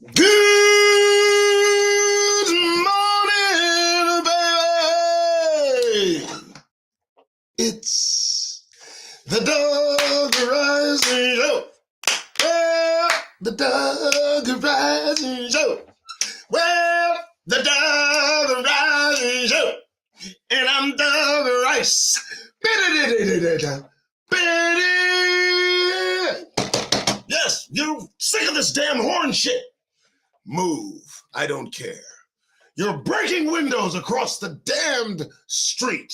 Good morning, baby. It's the Dog Rising Show. Well, the Dog Rising Show. Well, the Dog Rising Show. And I'm Dog Rice. Yes, you're sick of this damn horn shit. Move. I don't care. You're breaking windows across the damned street.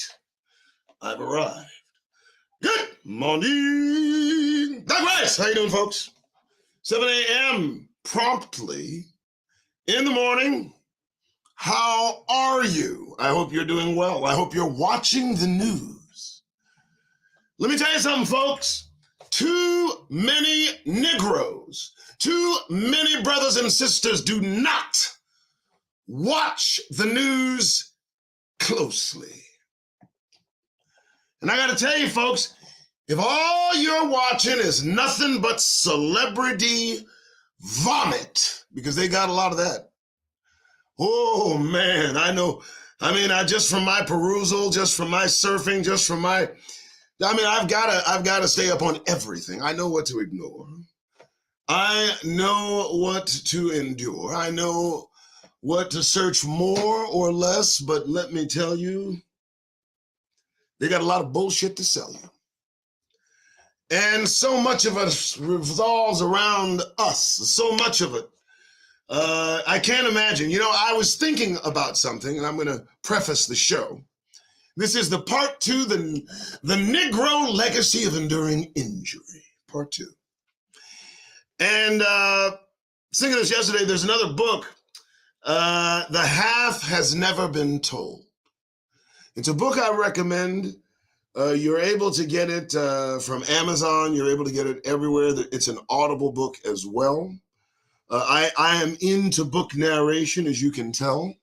I've arrived. Good morning. Doug Rice. How you doing, folks? 7 a.m. promptly in the morning. How are you? I hope you're doing well. I hope you're watching the news. Let me tell you something, folks. Too many Negroes, too many brothers and sisters do not watch the news closely. And I got to tell you, folks, if all you're watching is nothing but celebrity vomit, because they got a lot of that. Oh, man, I know. I mean, just from my perusal, just from my surfing, just from my... I've got to stay up on everything. I know what to ignore. I know what to endure. I know what to search more or less, but let me tell you, they got a lot of bullshit to sell you. And so much of it revolves around us, so much of it. I can't imagine. You know, I was thinking about something, and I'm going to preface the show. This is the part 2, the Negro Legacy of Enduring Injury, part 2. And thinking of this yesterday, there's another book, The Half Has Never Been Told. It's a book I recommend. You're able to get it from Amazon. You're able to get it everywhere. It's an Audible book as well. I am into book narration, as you can tell.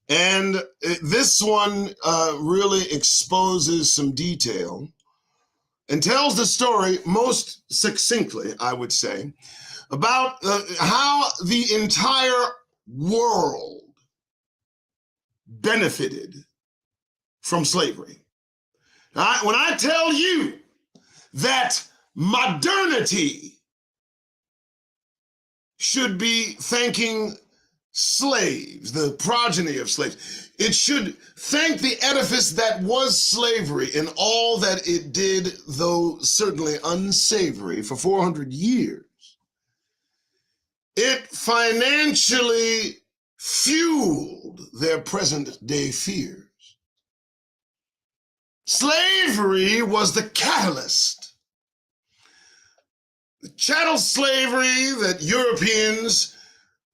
And this one really exposes some detail and tells the story most succinctly, I would say, about how the entire world benefited from slavery. When I tell you that modernity should be thanking slaves, the progeny of slaves. It should thank the edifice that was slavery and all that it did, though certainly unsavory, for 400 years. It financially fueled their present day fears. Slavery was the catalyst. The chattel slavery that Europeans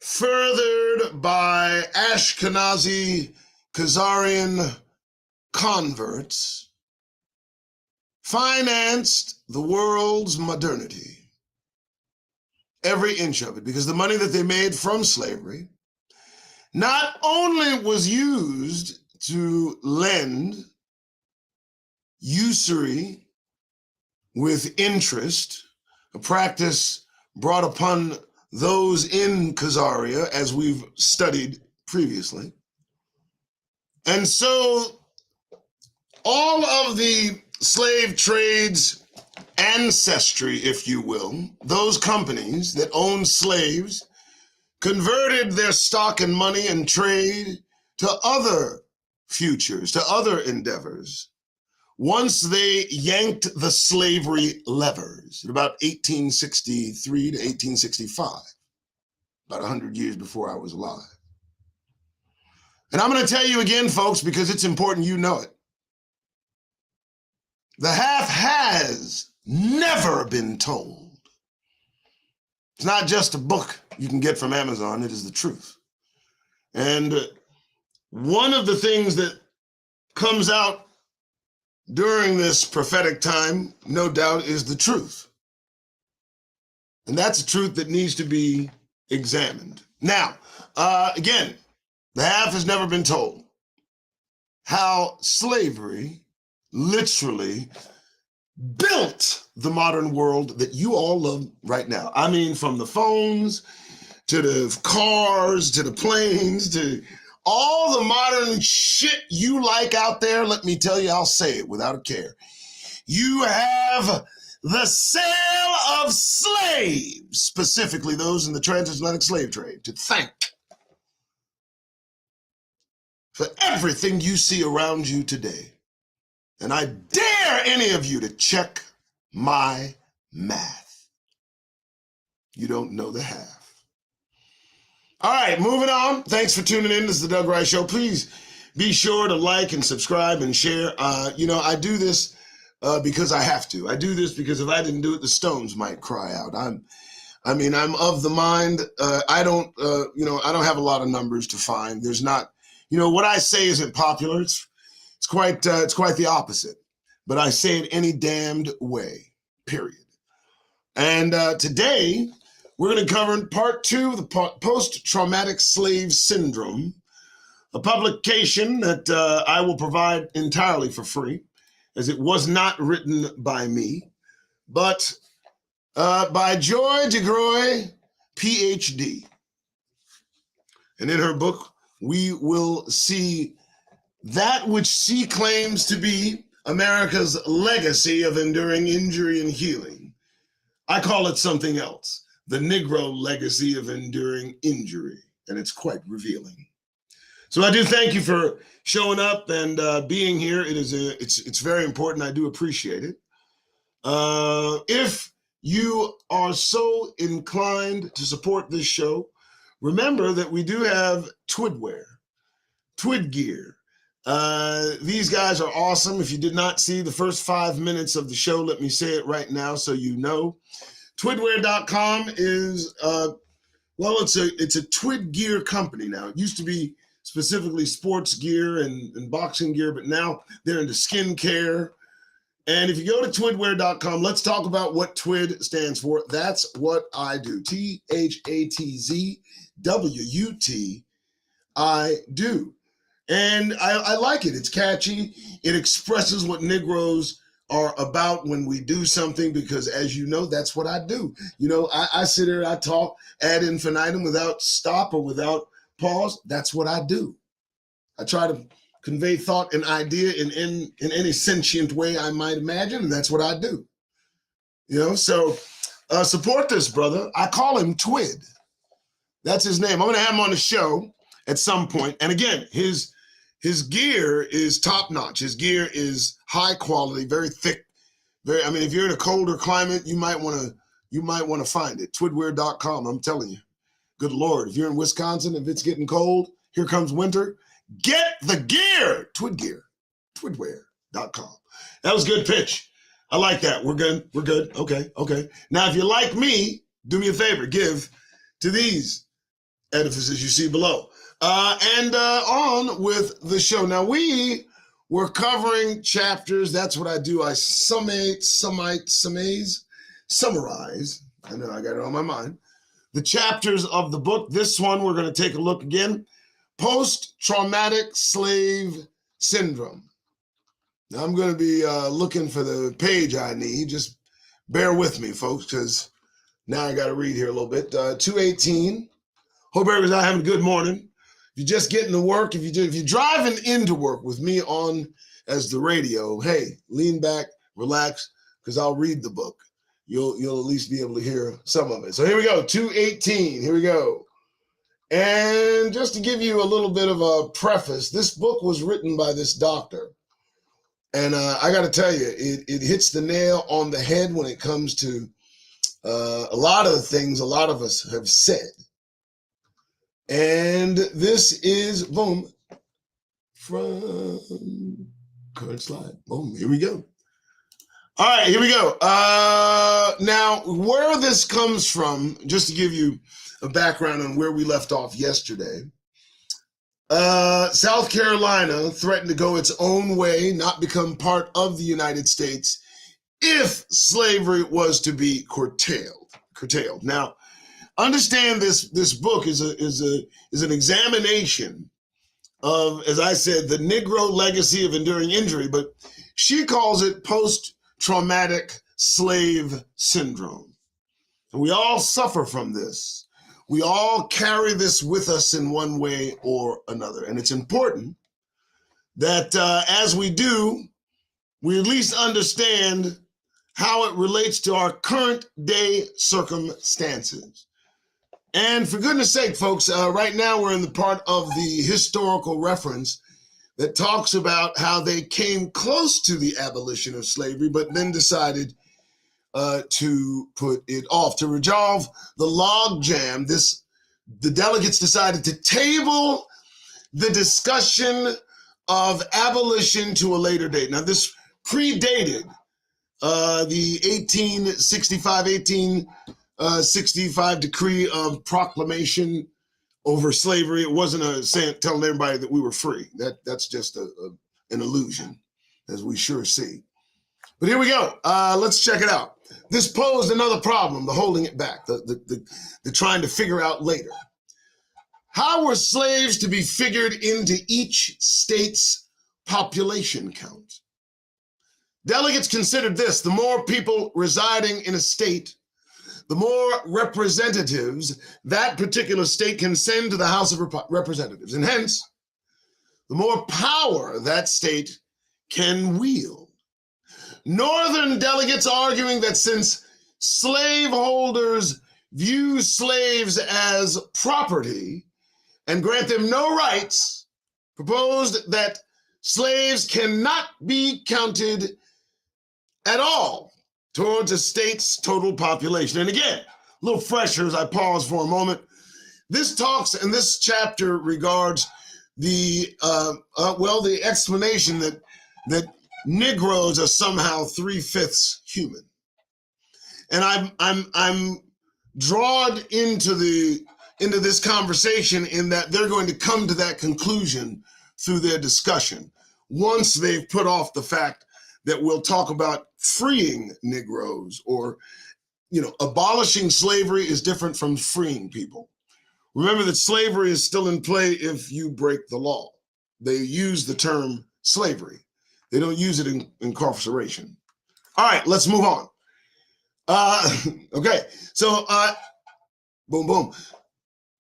furthered by Ashkenazi Khazarian converts, financed the world's modernity. Every inch of it, because the money that they made from slavery not only was used to lend usury with interest, a practice brought upon those in Khazaria, as we've studied previously. And so all of the slave trade's ancestry, if you will, those companies that owned slaves converted their stock and money and trade to other futures, to other endeavors, once they yanked the slavery levers in about 1863 to 1865, about 100 years before I was alive. And I'm going to tell you again, folks, because it's important you know it. The half has never been told. It's not just a book you can get from Amazon, it is the truth. And one of the things that comes out during this prophetic time, no doubt, is the truth. And that's a truth that needs to be examined. Now, again, the half has never been told how slavery literally built the modern world that you all love right now. I mean, from the phones to the cars, to the planes, to all the modern shit you like out there. Let me tell you, I'll say it without a care. You have the sale of slaves, specifically those in the transatlantic slave trade, to thank for everything you see around you today. And I dare any of you to check my math. You don't know the half. All right, moving on. Thanks for tuning in. This is the DeGruy Show. Please be sure to like and subscribe and share. I do this because I have to. I do this because if I didn't do it, the Stones might cry out. I'm of the mind. I don't have a lot of numbers to find. There's not, what I say isn't popular. It's quite the opposite. But I say it any damned way, period. And today, we're going to cover part 2 of the post-traumatic slave syndrome, a publication that I will provide entirely for free, as it was not written by me, but by Joy DeGruy, Ph.D. And in her book, we will see that which she claims to be America's legacy of enduring injury and healing. I call it something else, the Negro legacy of enduring injury, and it's quite revealing. So I do thank you for showing up and being here. It's very important. I do appreciate it. If you are so inclined to support this show, remember that we do have Twidwear, Twid gear. These guys are awesome. If you did not see the first 5 minutes of the show, let me say it right now so you know. Twidwear.com is, it's a Twid gear company now. It used to be specifically sports gear and boxing gear, but now they're into skincare. And if you go to twidwear.com, let's talk about what TWID stands for. That's what I do. THATZWUT, I do. And I like it. It's catchy. It expresses what Negroes are about when we do something, because as you know, that's what I do. I sit here, I talk ad infinitum without stop or without pause. That's what I do. I try to convey thought and idea in any sentient way I might imagine, and that's what I do. So support this brother. I call him Twid. That's his name. I'm going to have him on the show at some point. And again, his gear is top notch. His gear is high quality, very thick. If you're in a colder climate, you might want to find it. Twidwear.com. I'm telling you. Good Lord. If you're in Wisconsin, if it's getting cold, here comes winter. Get the gear. Twid gear. Twidwear.com. That was a good pitch. I like that. We're good. We're good. Okay. Now, if you like me, do me a favor. Give to these edifices you see below. And on with the show. Now, we were covering chapters. That's what I do. I summarize. I know I got it on my mind. The chapters of the book. This one, we're going to take a look again. Post-traumatic slave syndrome. Now, I'm going to be looking for the page I need. Just bear with me, folks, because now I got to read here a little bit. 218. Hope everybody's out having a good morning. If you're just getting to work, if you're driving into work with me on as the radio, hey, lean back, relax, because I'll read the book. You'll at least be able to hear some of it. So here we go, 218. Here we go. And just to give you a little bit of a preface, this book was written by this doctor. And I got to tell you, it hits the nail on the head when it comes to a lot of the things a lot of us have said. And this is, boom, from current slide. Boom, here we go. All right, here we go. Now, where this comes from, just to give you a background on where we left off yesterday, South Carolina threatened to go its own way, not become part of the United States, if slavery was to be curtailed. Now, understand this book is an examination of, as I said, the Negro legacy of enduring injury, but she calls it post-traumatic slave syndrome. And we all suffer from this. We all carry this with us in one way or another. And it's important that as we do, we at least understand how it relates to our current day circumstances. And for goodness sake, folks, right now we're in the part of the historical reference that talks about how they came close to the abolition of slavery, but then decided to put it off. To resolve the logjam, the delegates decided to table the discussion of abolition to a later date. Now, this predated the 1865 decree of proclamation over slavery. It wasn't telling everybody that we were free. That's just an illusion, as we sure see. But here we go. Let's check it out. This posed another problem, the holding it back, the trying to figure out later. How were slaves to be figured into each state's population count? Delegates considered this: the more people residing in a state, the more representatives that particular state can send to the House of Representatives, and hence, the more power that state can wield. Northern delegates arguing that since slaveholders view slaves as property and grant them no rights, proposed that slaves cannot be counted at all towards a state's total population. And again, a little fresher as I pause for a moment. This talks in this chapter regards the explanation that Negroes are somehow 3/5 human, and I'm drawn into this conversation in that they're going to come to that conclusion through their discussion once they've put off the fact that we'll talk about freeing Negroes, or abolishing slavery is different from freeing people. Remember that slavery is still in play if you break the law. They use the term slavery. They don't use it in incarceration. All right, let's move on. Okay, so boom, boom.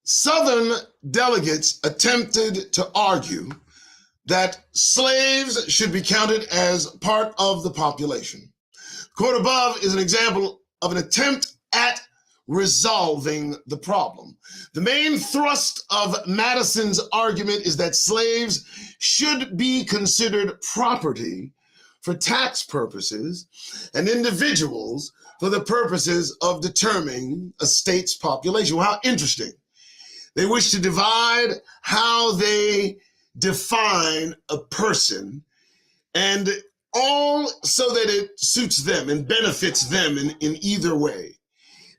Southern delegates attempted to argue that slaves should be counted as part of the population. Quote above is an example of an attempt at resolving the problem. The main thrust of Madison's argument is that slaves should be considered property for tax purposes and individuals for the purposes of determining a state's population. Well, how interesting. They wish to divide how they define a person, and all so that it suits them and benefits them in either way.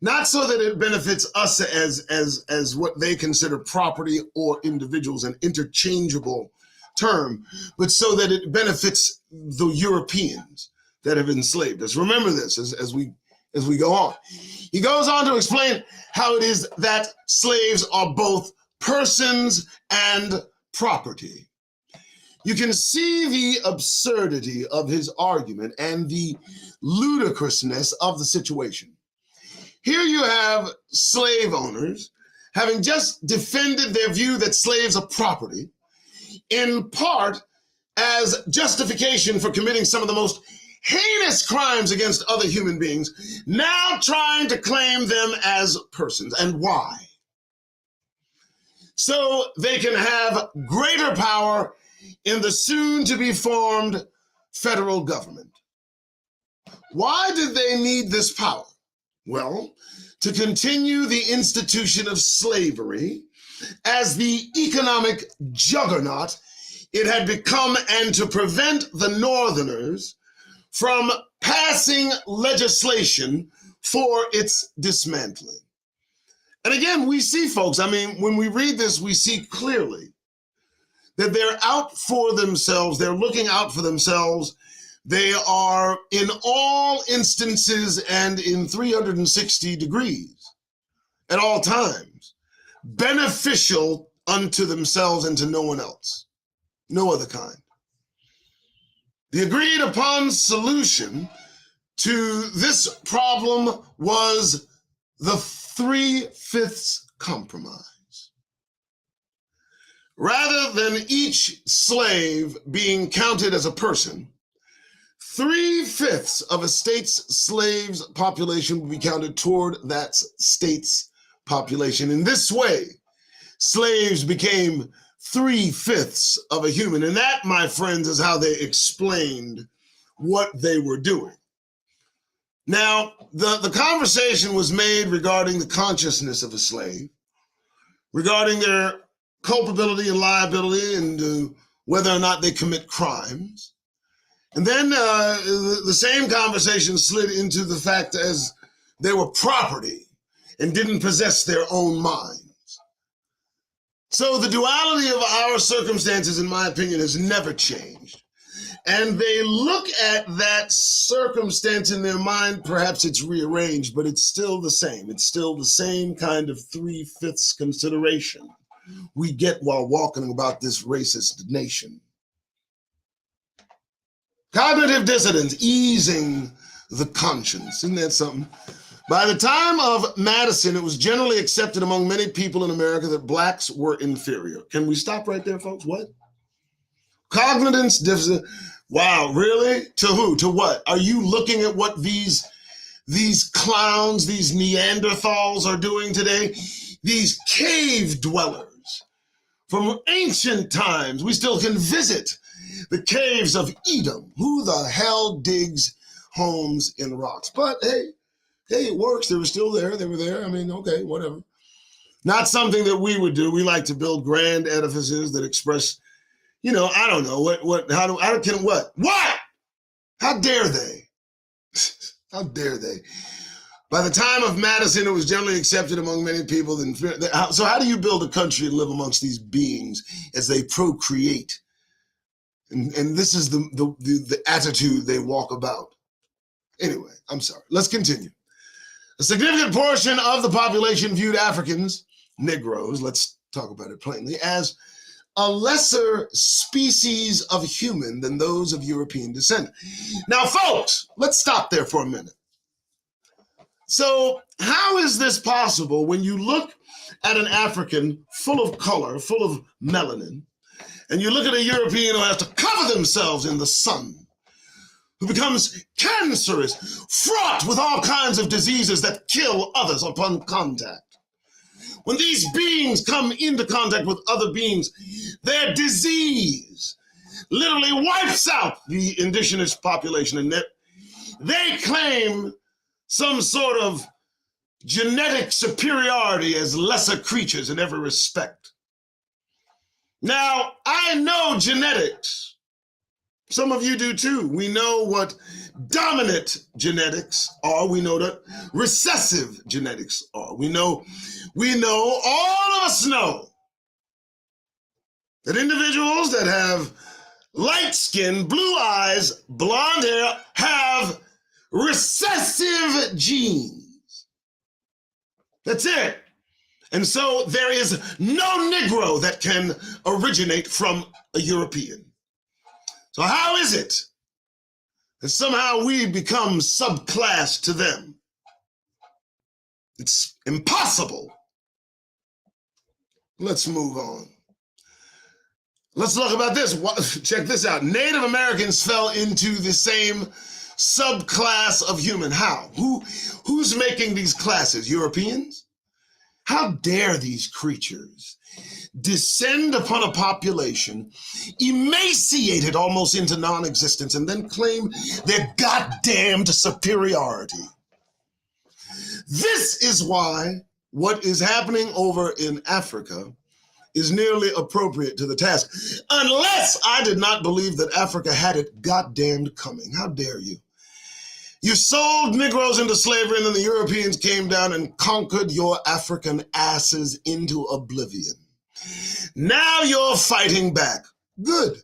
Not so that it benefits us as what they consider property or individuals, an interchangeable term, but so that it benefits the Europeans that have enslaved us. Remember this as we go on. He goes on to explain how it is that slaves are both persons and property. You can see the absurdity of his argument and the ludicrousness of the situation. Here you have slave owners having just defended their view that slaves are property, in part as justification for committing some of the most heinous crimes against other human beings, now trying to claim them as persons. And why? So they can have greater power in the soon-to-be-formed federal government. Why did they need this power? Well, to continue the institution of slavery as the economic juggernaut it had become, and to prevent the Northerners from passing legislation for its dismantling. And again, we see, folks, when we read this, we see clearly that they're out for themselves. They're looking out for themselves. They are, in all instances and in 360 degrees at all times, beneficial unto themselves and to no one else, no other kind. The agreed upon solution to this problem was the 3/5 compromise. Rather than each slave being counted as a person, 3/5 of a state's slaves population would be counted toward that state's population. In this way, slaves became 3/5 of a human. And that, my friends, is how they explained what they were doing. Now, the conversation was made regarding the consciousness of a slave, regarding their culpability and liability, and whether or not they commit crimes. And then the same conversation slid into the fact as they were property and didn't possess their own minds. So the duality of our circumstances, in my opinion, has never changed. And they look at that circumstance in their mind, perhaps it's rearranged, but it's still the same. It's still the same kind of 3/5 consideration we get while walking about this racist nation. Cognitive dissonance, easing the conscience. Isn't that something? By the time of Madison, it was generally accepted among many people in America that blacks were inferior. Can we stop right there, folks? What? Cognitive dissonance. Wow, really? To who? To what? Are you looking at what these clowns, these Neanderthals are doing today? These cave dwellers from ancient times. We still can visit the caves of Edom. Who the hell digs homes in rocks? But hey, it works. They were still there. They were there. I mean, okay, whatever. Not something that we would do. We like to build grand edifices that express, I don't know what, how dare they? How dare they? By the time of Madison, it was generally accepted among many people. So how do you build a country and live amongst these beings as they procreate? And this is the attitude they walk about. Anyway, I'm sorry. Let's continue. A significant portion of the population viewed Africans, Negroes, let's talk about it plainly, as a lesser species of human than those of European descent. Now, folks, let's stop there for a minute. So how is this possible when you look at an African full of color, full of melanin, and you look at a European who has to cover themselves in the sun, who becomes cancerous, fraught with all kinds of diseases that kill others upon contact? When these beings come into contact with other beings, their disease literally wipes out the indigenous population, and they claim some sort of genetic superiority as lesser creatures in every respect. Now, I know genetics. Some of you do too. We know what dominant genetics are. We know that recessive genetics are. We know, all of us know that individuals that have light skin, blue eyes, blonde hair have recessive genes. That's it. And so there is no Negro that can originate from a European. So how is it that somehow we become subclass to them? It's impossible. Let's move on. Let's talk about this. Check this out. Native Americans fell into the same subclass of human. How? Who's making these classes? Europeans? How dare these creatures descend upon a population, emaciated almost into non-existence, and then claim their goddamned superiority? This is why what is happening over in Africa is nearly appropriate to the task. Unless I did not believe that Africa had it goddamned coming. How dare you? You sold Negroes into slavery, and then the Europeans came down and conquered your African asses into oblivion. Now you're fighting back. Good.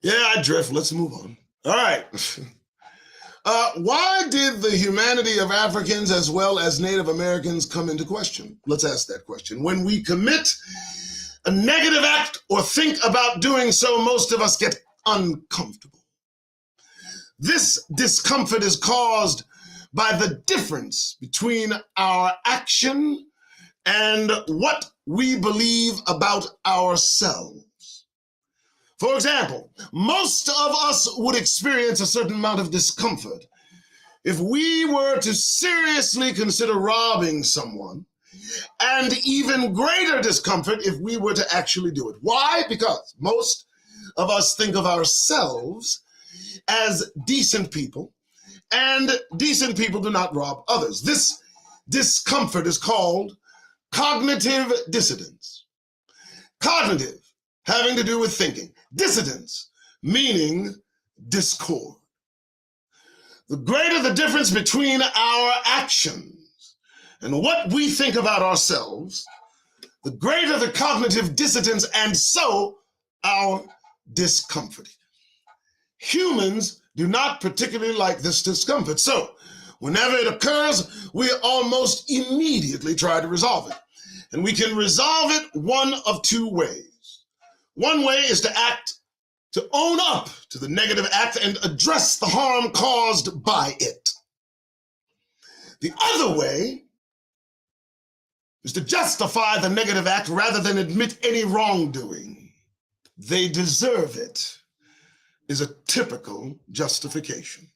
Yeah, I drift. Let's move on. All right. Why did the humanity of Africans as well as Native Americans come into question? Let's ask that question. When we commit a negative act or think about doing so, most of us get uncomfortable. This discomfort is caused by the difference between our action and what we believe about ourselves. For example, most of us would experience a certain amount of discomfort if we were to seriously consider robbing someone, and even greater discomfort if we were to actually do it. Why? Because most of us think of ourselves as decent people, and decent people do not rob others. This discomfort is called cognitive dissonance. Cognitive, having to do with thinking. Dissonance, meaning discord. The greater the difference between our actions and what we think about ourselves, the greater the cognitive dissonance, and so our discomfort. Humans do not particularly like this discomfort. So whenever it occurs, we almost immediately try to resolve it. And we can resolve it one of two ways. One way is to own up to the negative act and address the harm caused by it. The other way is to justify the negative act rather than admit any wrongdoing. They deserve it is a typical justification.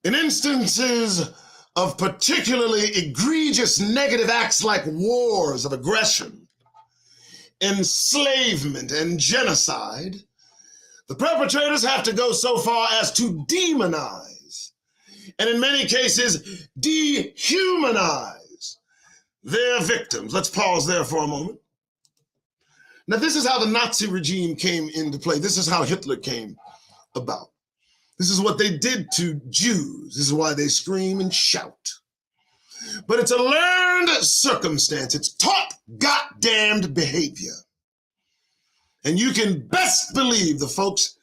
In instances of particularly egregious negative acts like wars of aggression, enslavement, and genocide, the perpetrators have to go so far as to demonize, and in many cases, dehumanize their victims. Let's pause there for a moment. Now, this is how the Nazi regime came into play. This is how Hitler came about. This is what they did to Jews. This is why they scream and shout. But it's a learned circumstance. It's taught goddamned behavior. And you can best believe the folks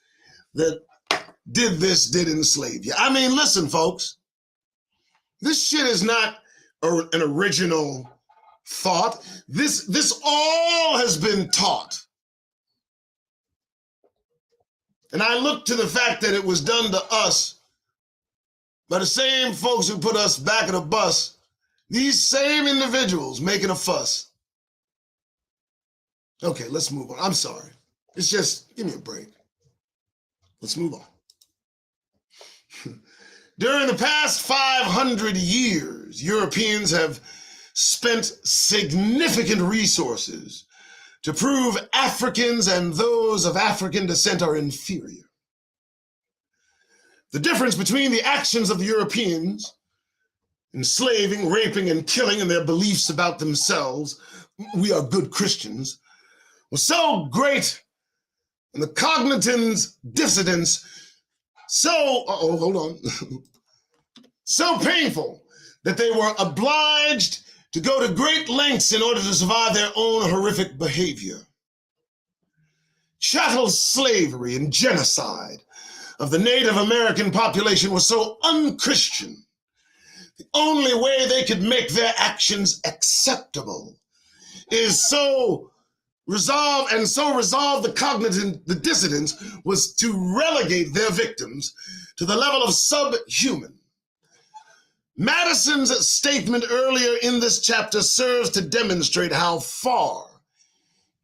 that did this did enslave you. I mean, listen, folks. This shit is not an original thought. This all has been taught. And I look to the fact that it was done to us by the same folks who put us back of the bus, these same individuals making a fuss. Okay, let's move on. I'm sorry. It's just, give me a break. Let's move on. During the past 500 years, Europeans have spent significant resources to prove Africans and those of African descent are inferior. The difference between the actions of the Europeans, enslaving, raping, and killing, and their beliefs about themselves, we are good Christians, was so great, and the cognitive dissonance so painful that they were obliged to go to great lengths in order to survive their own horrific behavior. Chattel slavery and genocide of the Native American population was so un-Christian. The only way they could make their actions acceptable is so resolve the cognitive dissonance was to relegate their victims to the level of subhuman. Madison's statement earlier in this chapter serves to demonstrate how far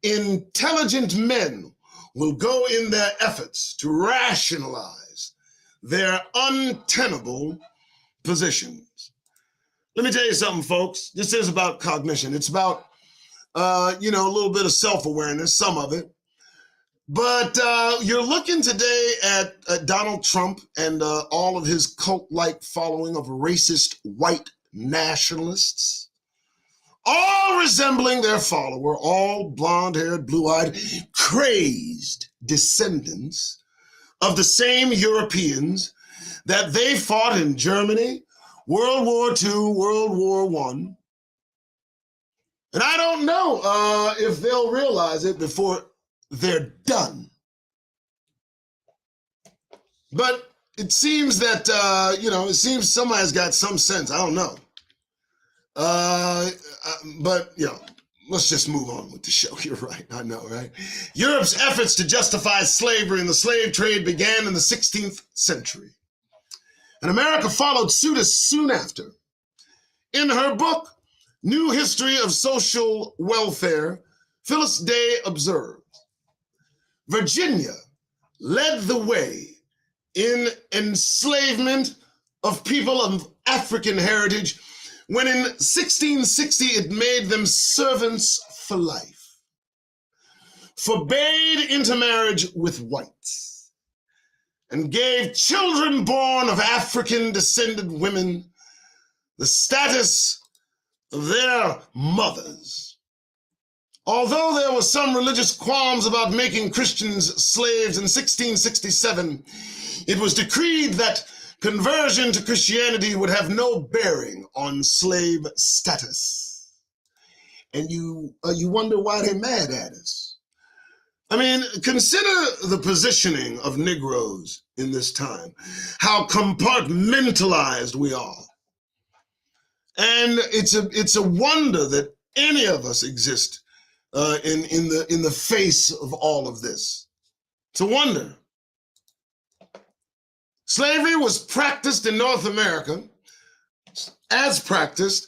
intelligent men will go in their efforts to rationalize their untenable positions. Let me tell you something, folks. This is about cognition. It's about, a little bit of self-awareness, some of it. But you're looking today at Donald Trump and all of his cult-like following of racist white nationalists, all resembling their follower, all blonde-haired, blue-eyed, crazed descendants of the same Europeans that they fought in Germany, World War II, World War I. And I don't know if they'll realize it before they're done. But it seems that, it seems somebody's got some sense. I don't know. But let's just move on with the show. You're right. I know, right? Europe's efforts to justify slavery and the slave trade began in the 16th century. And America followed suit as soon after. In her book, New History of Social Welfare, Phyllis Day observed, Virginia led the way in enslavement of people of African heritage when in 1660 it made them servants for life, forbade intermarriage with whites, and gave children born of African descended women the status of their mothers. Although there were some religious qualms about making Christians slaves in 1667, it was decreed that conversion to Christianity would have no bearing on slave status. And you wonder why they're mad at us. I mean, consider the positioning of Negroes in this time, how compartmentalized we are. And it's a wonder that any of us exist in the face of all of this. It's a wonder. Slavery was practiced in North America, as practiced,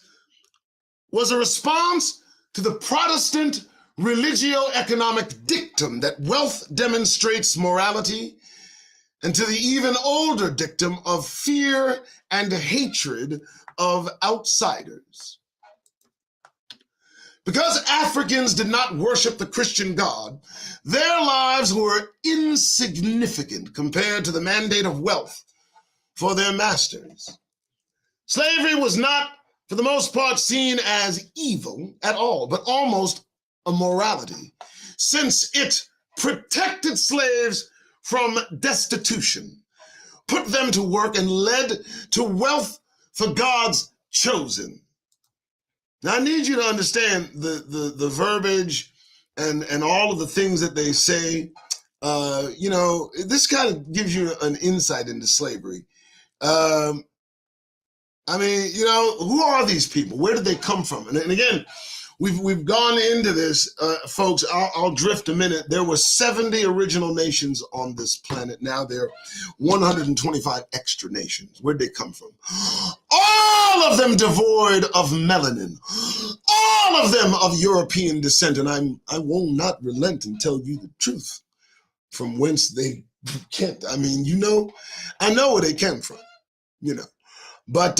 was a response to the Protestant religio-economic dictum that wealth demonstrates morality, and to the even older dictum of fear and hatred of outsiders. Because Africans did not worship the Christian God, their lives were insignificant compared to the mandate of wealth for their masters. Slavery was not, for the most part, seen as evil at all, but almost a morality, since it protected slaves from destitution, put them to work, and led to wealth for God's chosen. Now, I need you to understand the verbiage and all of the things that they say. This kind of gives you an insight into slavery. I mean, who are these people? Where did they come from? And again, we've gone into this, folks. I'll drift a minute. There were 70 original nations on this planet. Now there are 125 extra nations. Where'd they come from? All of them devoid of melanin. All of them of European descent. And I will not relent and tell you the truth from whence they came. I mean, I know where they came from, But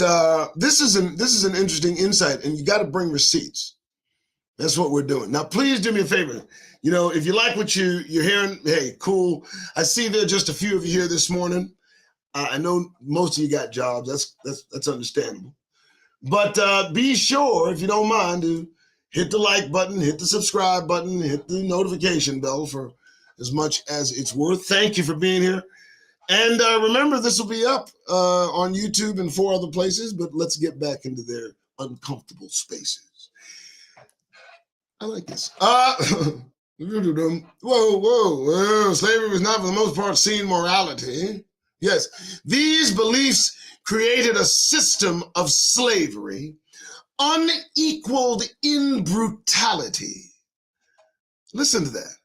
this is an interesting insight, and you got to bring receipts. That's what we're doing. Now, please do me a favor. If you like what you're hearing, hey, cool. I see there are just a few of you here this morning. I know most of you got jobs. That's understandable. But be sure, if you don't mind, to hit the like button, hit the subscribe button, hit the notification bell for as much as it's worth. Thank you for being here. And remember, this will be up on YouTube and 4 other places, but let's get back into their uncomfortable spaces. I like this. Whoa. Slavery was not for the most part seen morality. Yes, these beliefs created a system of slavery unequaled in brutality. Listen to that.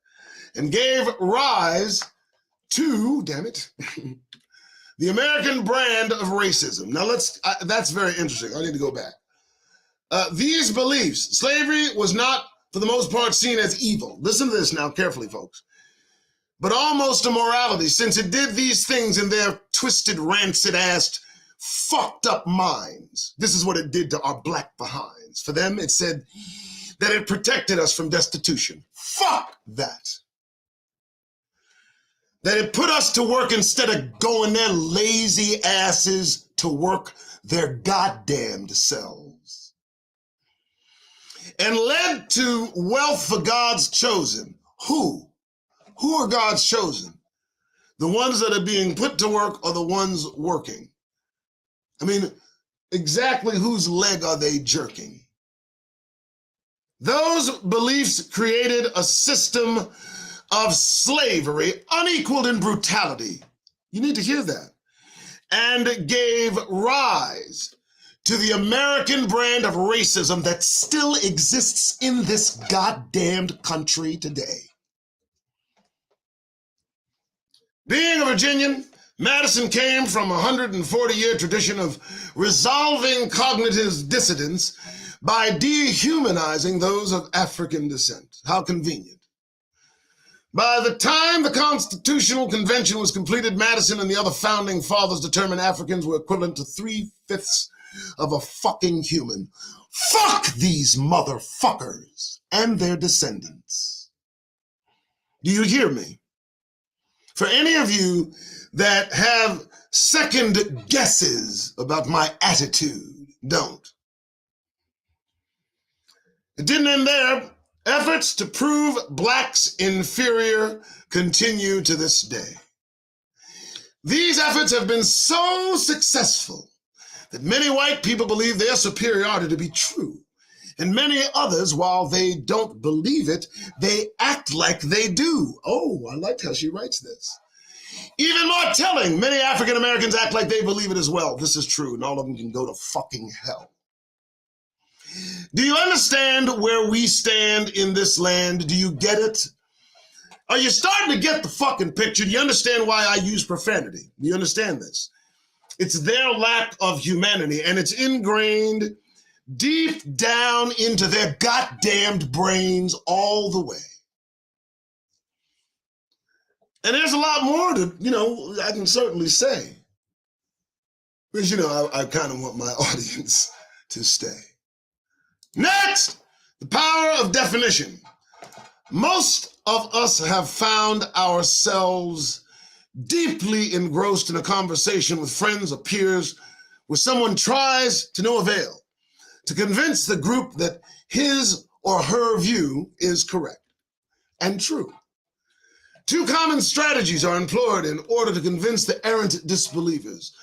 And gave rise to, damn it, the American brand of racism. Now that's very interesting. I need to go back. These beliefs, slavery was not for the most part seen as evil. Listen to this now carefully, folks. But almost a morality, since it did these things in their twisted, rancid-assed, fucked up minds. This is what it did to our black behinds. For them, it said that it protected us from destitution. Fuck that. That it put us to work instead of going their lazy asses to work their goddamned selves. And led to wealth for God's chosen. Who? Who are God's chosen? The ones that are being put to work or the ones working? I mean, exactly whose leg are they jerking? Those beliefs created a system of slavery unequaled in brutality. You need to hear that. And gave rise to the American brand of racism that still exists in this goddamned country today. Being a Virginian Madison came from a 140-year tradition of resolving cognitive dissidence by dehumanizing those of African descent. How convenient. By the time the Constitutional Convention was completed, Madison and the other founding fathers determined Africans were equivalent to 3/5 of a fucking human. Fuck these motherfuckers and their descendants. Do you hear me? For any of you that have second guesses about my attitude, don't. It didn't end there. Efforts to prove blacks inferior continue to this day. These efforts have been so successful that many white people believe their superiority to be true. And many others, while they don't believe it, they act like they do. Oh, I like how she writes this. Even more telling, many African Americans act like they believe it as well. This is true, and all of them can go to fucking hell. Do you understand where we stand in this land? Do you get it? Are you starting to get the fucking picture? Do you understand why I use profanity? Do you understand this? It's their lack of humanity, and it's ingrained deep down into their goddamned brains all the way. And there's a lot more to, I can certainly say. Because, I kind of want my audience to stay. Next, the power of definition. Most of us have found ourselves deeply engrossed in a conversation with friends or peers where someone tries to no avail to convince the group that his or her view is correct and true. Two common strategies are employed in order to convince the errant disbelievers.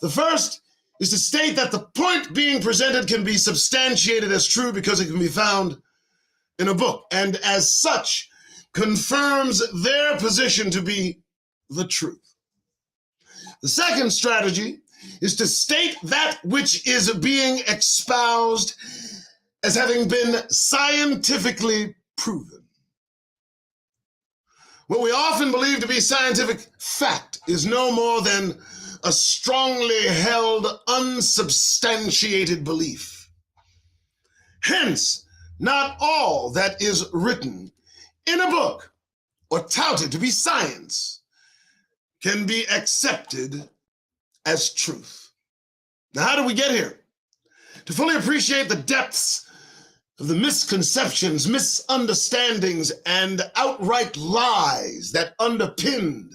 The first is to state that the point being presented can be substantiated as true because it can be found in a book, and as such confirms their position to be the truth. The second strategy is to state that which is being espoused as having been scientifically proven. What we often believe to be scientific fact is no more than a strongly held, unsubstantiated belief. Hence, not all that is written in a book or touted to be science can be accepted as truth. Now, how do we get here? To fully appreciate the depths of the misconceptions, misunderstandings, and outright lies that underpinned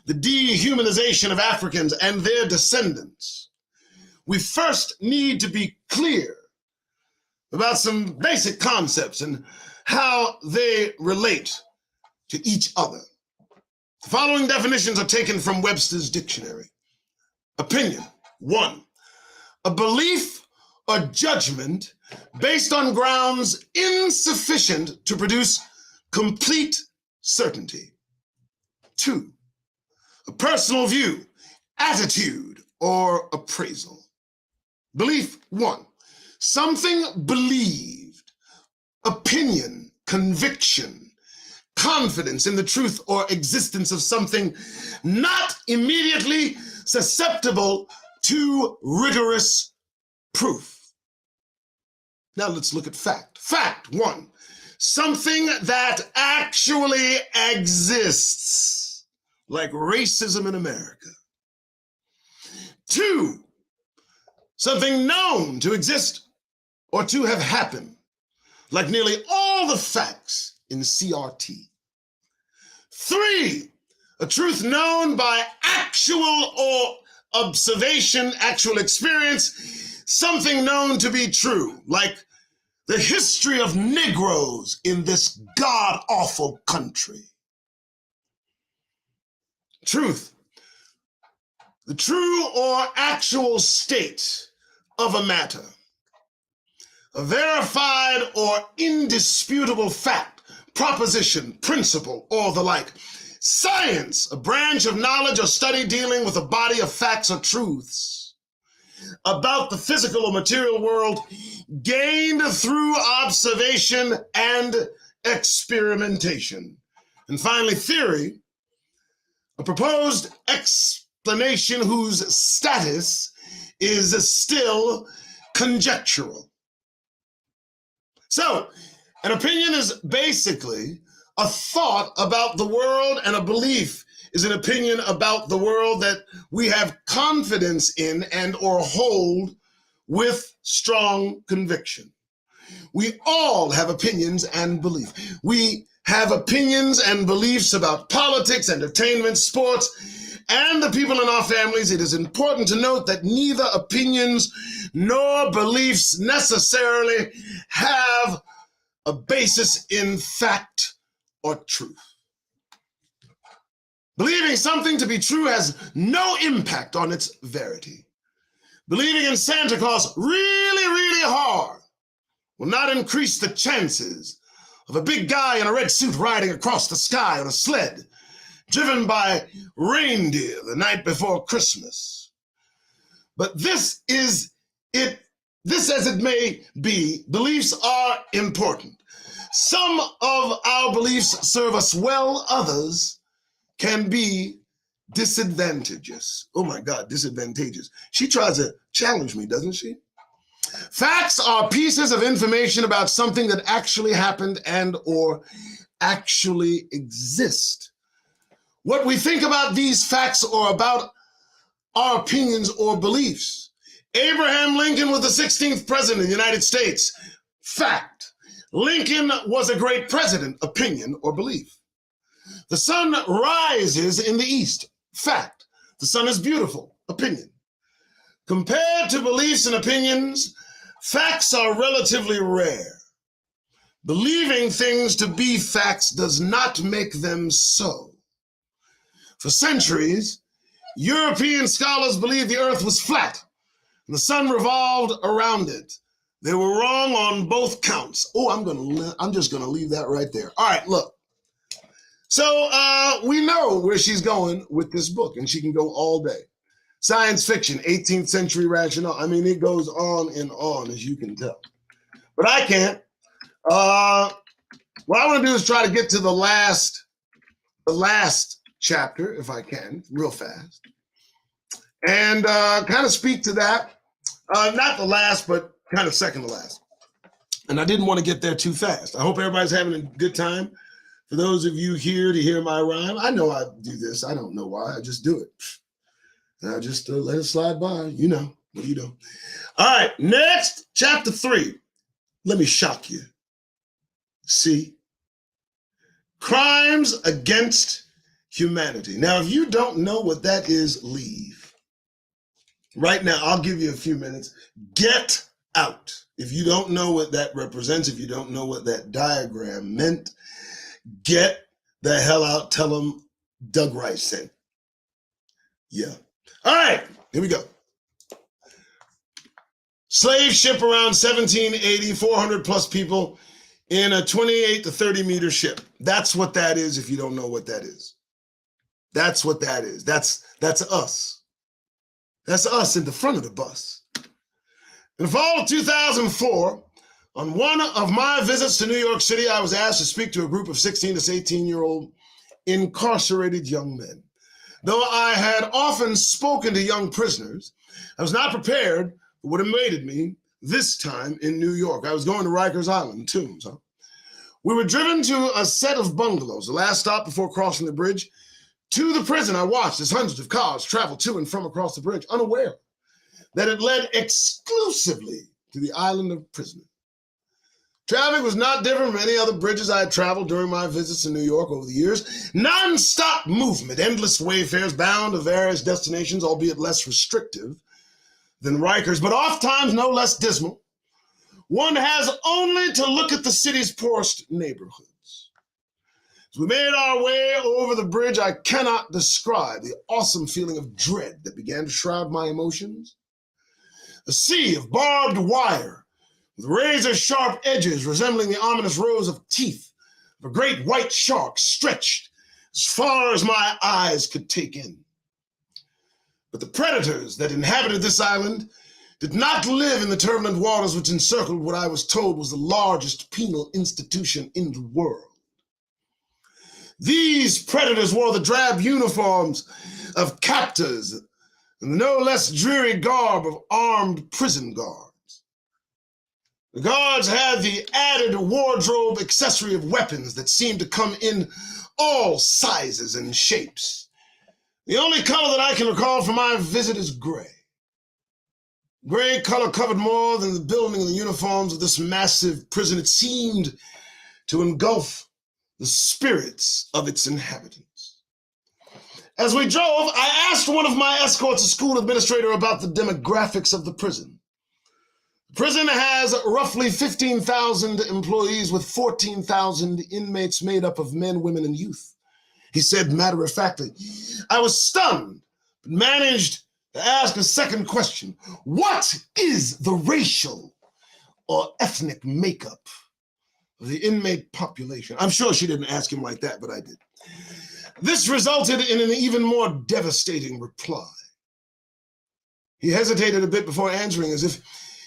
the dehumanization of Africans and their descendants, we first need to be clear about some basic concepts and how they relate to each other. The following definitions are taken from Webster's dictionary. Opinion, 1, a belief or judgment based on grounds insufficient to produce complete certainty. 2, a personal view, attitude, or appraisal. Belief, 1, something believed, opinion, conviction, confidence in the truth or existence of something not immediately susceptible to rigorous proof. Now let's look at fact. Fact, 1, something that actually exists, like racism in America. 2, something known to exist or to have happened, like nearly all the facts in CRT. 3, a truth known by actual or observation, actual experience, something known to be true, like the history of Negroes in this god-awful country. Truth, the true or actual state of a matter, a verified or indisputable fact, proposition, principle, or the like. Science, a branch of knowledge or study dealing with a body of facts or truths about the physical or material world gained through observation and experimentation. And finally, theory, a proposed the nation whose status is still conjectural. So, an opinion is basically a thought about the world, and a belief is an opinion about the world that we have confidence in and or hold with strong conviction. We all have opinions and beliefs. We have opinions and beliefs about politics, entertainment, sports, and the people in our families. It is important to note that neither opinions nor beliefs necessarily have a basis in fact or truth. Believing something to be true has no impact on its verity. Believing in Santa Claus really hard will not increase the chances of a big guy in a red suit riding across the sky on a sled, driven by reindeer the night before Christmas. But this as it may be, beliefs are important. Some of our beliefs serve us well, others can be disadvantageous. Oh my God, disadvantageous. She tries to challenge me, doesn't she? Facts are pieces of information about something that actually happened and or actually exist. What we think about these facts or about our opinions or beliefs. Abraham Lincoln was the 16th president of the United States. Fact. Lincoln was a great president. Opinion or belief. The sun rises in the east. Fact. The sun is beautiful. Opinion. Compared to beliefs and opinions, facts are relatively rare. Believing things to be facts does not make them so. For centuries, European scholars believed the earth was flat and the sun revolved around it. They were wrong on both counts. Oh, I'm just gonna leave that right there. All right, look. So we know where she's going with this book, and she can go all day. Science fiction, 18th century rationale. I mean, it goes on and on, as you can tell. But I can't. What I want to do is try to get to the last chapter, if I can, real fast, and kind of speak to that. Not the last, but kind of second to last. And I didn't want to get there too fast. I hope everybody's having a good time. For those of you here to hear my rhyme, I know I do this. I don't know why. I just do it. And I just let it slide by. You know. What do you do? All right. Next, chapter 3. Let me shock you. See? Crimes against humanity. Now, if you don't know what that is, leave. Right now, I'll give you a few minutes. Get out. If you don't know what that represents, if you don't know what that diagram meant, get the hell out. Tell them Doug Rice said. Yeah. All right, here we go. Slave ship around 1780, 400 plus people in a 28 to 30 meter ship. That's what that is if you don't know what that is. That's what that is. That's us. That's us in the front of the bus. In the fall of 2004, on one of my visits to New York City, I was asked to speak to a group of 16 to 18-year-old incarcerated young men. Though I had often spoken to young prisoners, I was not prepared for what awaited me this time in New York. I was going to Rikers Island, Tombs. We were driven to a set of bungalows, the last stop before crossing the bridge. To the prison, I watched as hundreds of cars traveled to and from across the bridge, unaware that it led exclusively to the island of prisoners. Traffic was not different from any other bridges I had traveled during my visits to New York over the years. Non-stop movement, endless wayfarers bound to various destinations, albeit less restrictive than Rikers, but oftentimes no less dismal. One has only to look at the city's poorest neighborhoods. As we made our way over the bridge, I cannot describe the awesome feeling of dread that began to shroud my emotions. A sea of barbed wire, with razor-sharp edges resembling the ominous rows of teeth of a great white shark stretched as far as my eyes could take in. But the predators that inhabited this island did not live in the turbulent waters which encircled what I was told was the largest penal institution in the world. These predators wore the drab uniforms of captors and the no less dreary garb of armed prison guards. The guards had the added wardrobe accessory of weapons that seemed to come in all sizes and shapes. The only color that I can recall from my visit is gray. Gray color covered more than the building and the uniforms of this massive prison. It seemed to engulf the spirits of its inhabitants. As we drove, I asked one of my escorts, a school administrator, about the demographics of the prison. The prison has roughly 15,000 employees with 14,000 inmates made up of men, women, and youth. He said matter-of-factly. I was stunned, but managed to ask a second question. What is the racial or ethnic makeup of the inmate population? I'm sure she didn't ask him like that, but I did. This resulted in an even more devastating reply. He hesitated a bit before answering, as if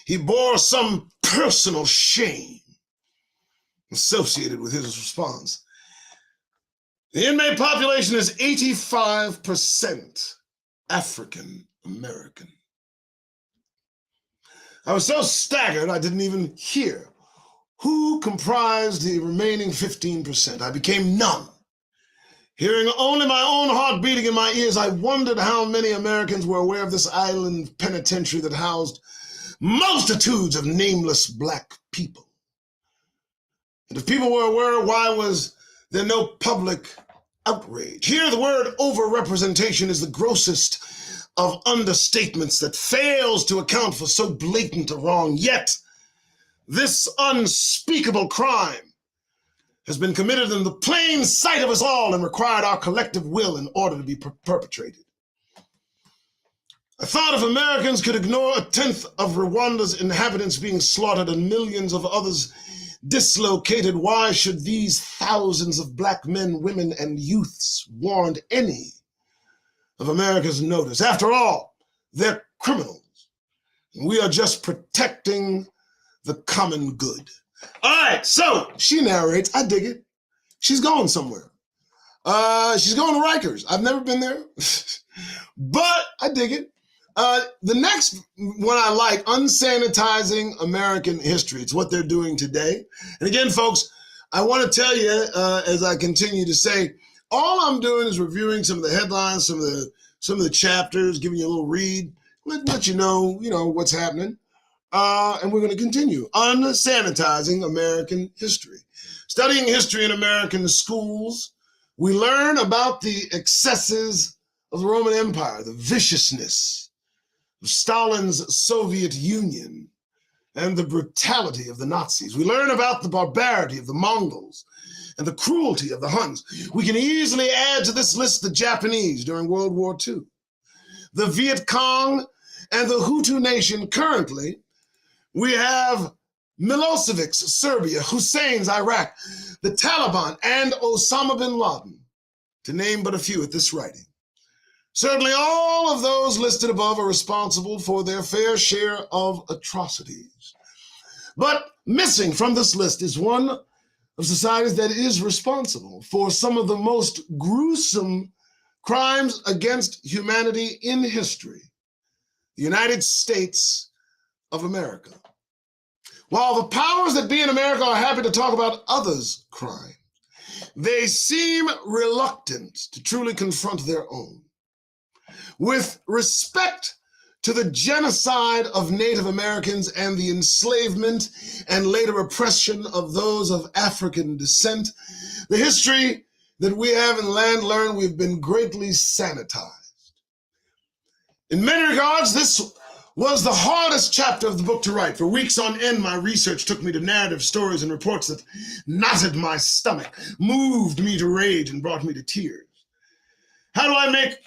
he bore some personal shame associated with his response. The inmate population is 85% African American. I was so staggered I didn't even hear who comprised the remaining 15%. I became numb. Hearing only my own heart beating in my ears, I wondered how many Americans were aware of this island penitentiary that housed multitudes of nameless black people. And if people were aware, why was there no public outrage? Here, the word overrepresentation is the grossest of understatements that fails to account for so blatant a wrong. Yet, this unspeakable crime has been committed in the plain sight of us all and required our collective will in order to be perpetrated. I thought if Americans could ignore a tenth of Rwanda's inhabitants being slaughtered and millions of others dislocated, why should these thousands of black men, women, and youths warrant any of America's notice? After all, they're criminals. We are just protecting the common good. All right, so she narrates. I dig it. She's going somewhere. She's going to Rikers. I've never been there, but I dig it. The next one I like, unsanitizing American history. It's what they're doing today. And again, folks, I want to tell you, as I continue to say, all I'm doing is reviewing some of the headlines, some of the chapters, giving you a little read, let you know what's happening. And we're going to continue unsanitizing American history. Studying history in American schools, we learn about the excesses of the Roman Empire, the viciousness of Stalin's Soviet Union, and the brutality of the Nazis. We learn about the barbarity of the Mongols and the cruelty of the Huns. We can easily add to this list the Japanese during World War II, the Viet Cong, and the Hutu nation currently. We have Milosevic's Serbia, Hussein's Iraq, the Taliban, and Osama bin Laden, to name but a few at this writing. Certainly all of those listed above are responsible for their fair share of atrocities. But missing from this list is one of societies that is responsible for some of the most gruesome crimes against humanity in history, the United States of America. While the powers that be in America are happy to talk about others' crime, they seem reluctant to truly confront their own. With respect to the genocide of Native Americans and the enslavement and later oppression of those of African descent, the history that we have in Land Learn, we've been greatly sanitized. In many regards, this was the hardest chapter of the book to write. For weeks on end, my research took me to narrative stories and reports that knotted my stomach, moved me to rage, and brought me to tears. How do I make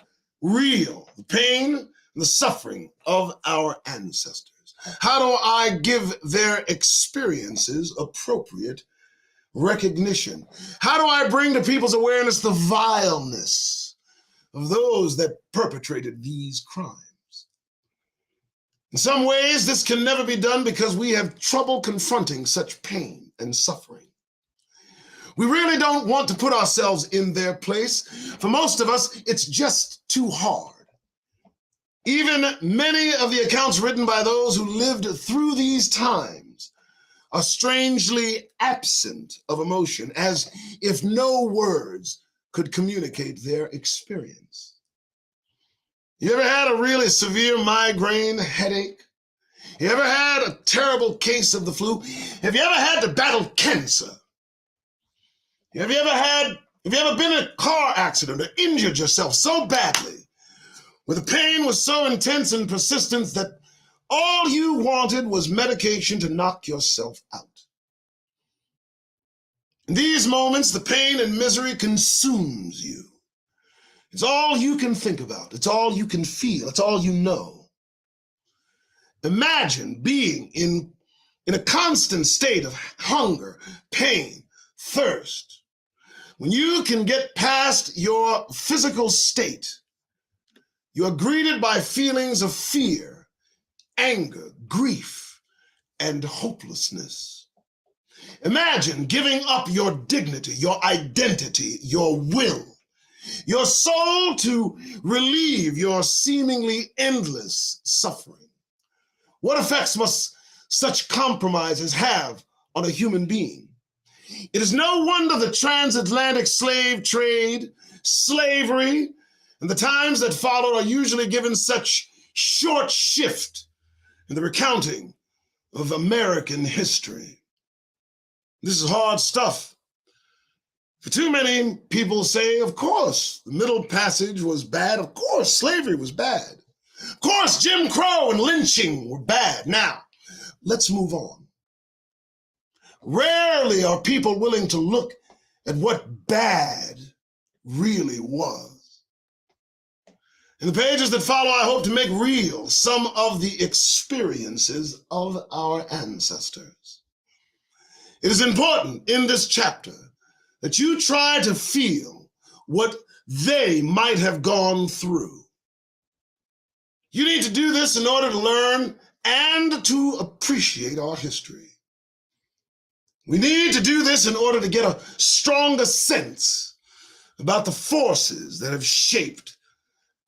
real the pain and the suffering of our ancestors? How do I give their experiences appropriate recognition? How do I bring to people's awareness the vileness of those that perpetrated these crimes? In some ways, this can never be done because we have trouble confronting such pain and suffering. We really don't want to put ourselves in their place. For most of us, it's just too hard. Even many of the accounts written by those who lived through these times are strangely absent of emotion, as if no words could communicate their experience. You ever had a really severe migraine headache? You ever had a terrible case of the flu? Have you ever had to battle cancer? Have you ever been in a car accident or injured yourself so badly where the pain was so intense and persistent that all you wanted was medication to knock yourself out? In these moments, the pain and misery consumes you. It's all you can think about. It's all you can feel. It's all you know. Imagine being in a constant state of hunger, pain, thirst. When you can get past your physical state, you are greeted by feelings of fear, anger, grief, and hopelessness. Imagine giving up your dignity, your identity, your will, your soul to relieve your seemingly endless suffering. What effects must such compromises have on a human being? It is no wonder the transatlantic slave trade, slavery, and the times that followed are usually given such short shift in the recounting of American history. This is hard stuff. For too many people say, of course, the Middle Passage was bad. Of course, slavery was bad. Of course, Jim Crow and lynching were bad. Now, let's move on. Rarely are people willing to look at what bad really was. In the pages that follow, I hope to make real some of the experiences of our ancestors. It is important in this chapter that you try to feel what they might have gone through. You need to do this in order to learn and to appreciate our history. We need to do this in order to get a stronger sense about the forces that have shaped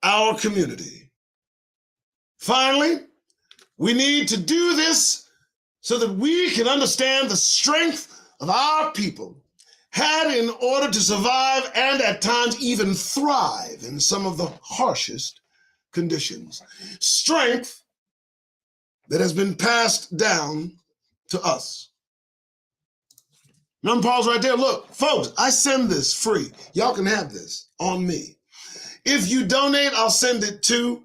our community. Finally, we need to do this so that we can understand the strength of our people had in order to survive and at times even thrive in some of the harshest conditions. Strength that has been passed down to us. Number pause right there. Look, folks, I send this free. Y'all can have this on me. If you donate, I'll send it too.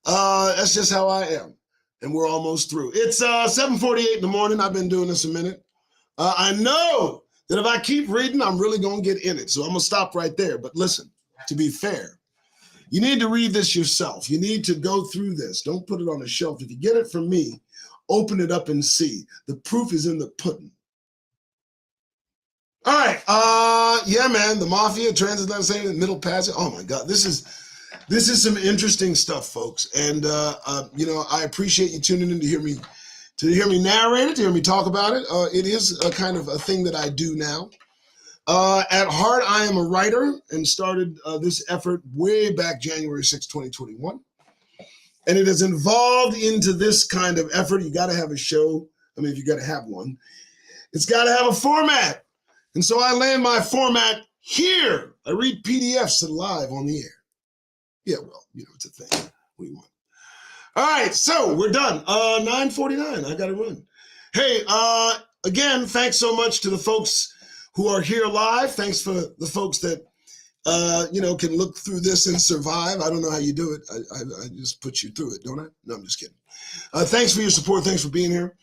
That's just how I am. And we're almost through. It's 7:48 in the morning. I've been doing this a minute. I know that if I keep reading, I'm really going to get in it. So I'm going to stop right there. But listen, to be fair, you need to read this yourself. You need to go through this. Don't put it on a shelf. If you get it from me, open it up and see. The proof is in the pudding. All right, yeah, man, the mafia, transatlantic, Middle Passage. Oh my God, this is some interesting stuff, folks. And you know, I appreciate you tuning in to hear me narrate it, to hear me talk about it. It is a kind of a thing that I do now. At heart, I am a writer and started this effort way back January 6, 2021. And it has evolved into this kind of effort. You got to have a show. I mean, if you got to have one, it's got to have a format. And so I land my format here. I read PDFs live on the air. Yeah, well, you know, it's a thing. What do you want? All right, so we're done. 9:49, I got to run. Hey, again, thanks so much to the folks who are here live. Thanks for the folks that, you know, can look through this and survive. I don't know how you do it. I just put you through it, don't I? No, I'm just kidding. Thanks for your support. Thanks for being here.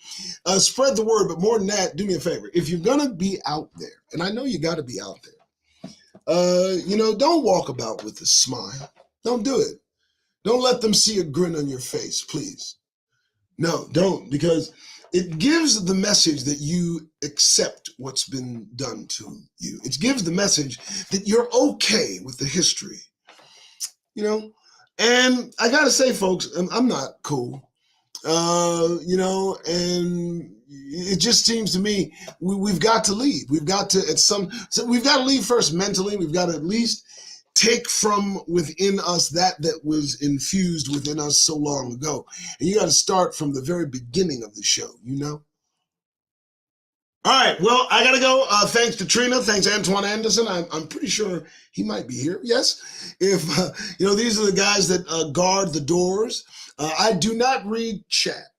Spread the word, but more than that, do me a favor. If you're going to be out there, and I know you got to be out there, you know, don't walk about with a smile. Don't do it. Don't let them see a grin on your face, please. No, don't, because it gives the message that you accept what's been done to you. It gives the message that you're okay with the history, you know? And I got to say, folks, I'm not cool. And it just seems to me we've got to leave. We've got to we've got to leave first mentally. We've got to at least take from within us that was infused within us so long ago. And you got to start from the very beginning of the show, All right, well, I got to go. Thanks to Trina. Thanks, Antoine Anderson. I'm pretty sure he might be here. Yes. If, these are the guys that guard the doors. I do not read chat,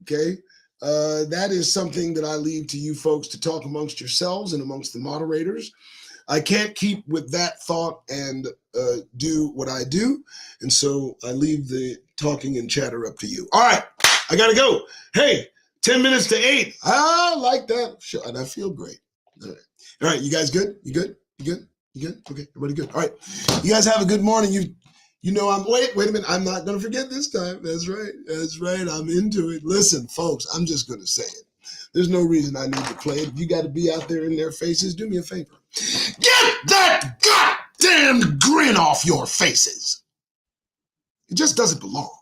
okay? That is something that I leave to you folks to talk amongst yourselves and amongst the moderators. I can't keep with that thought and do what I do. And so I leave the talking and chatter up to you. All right, I got to go. Hey, 10 minutes to 8. I like that. Sure, and I feel great. All right, you guys good? You good? You good? You good? Okay, everybody good. All right, you guys have a good morning. Wait a minute. I'm not going to forget this time. That's right. I'm into it. Listen, folks, I'm just going to say it. There's no reason I need to play it. If you got to be out there in their faces, do me a favor. Get that goddamn grin off your faces. It just doesn't belong.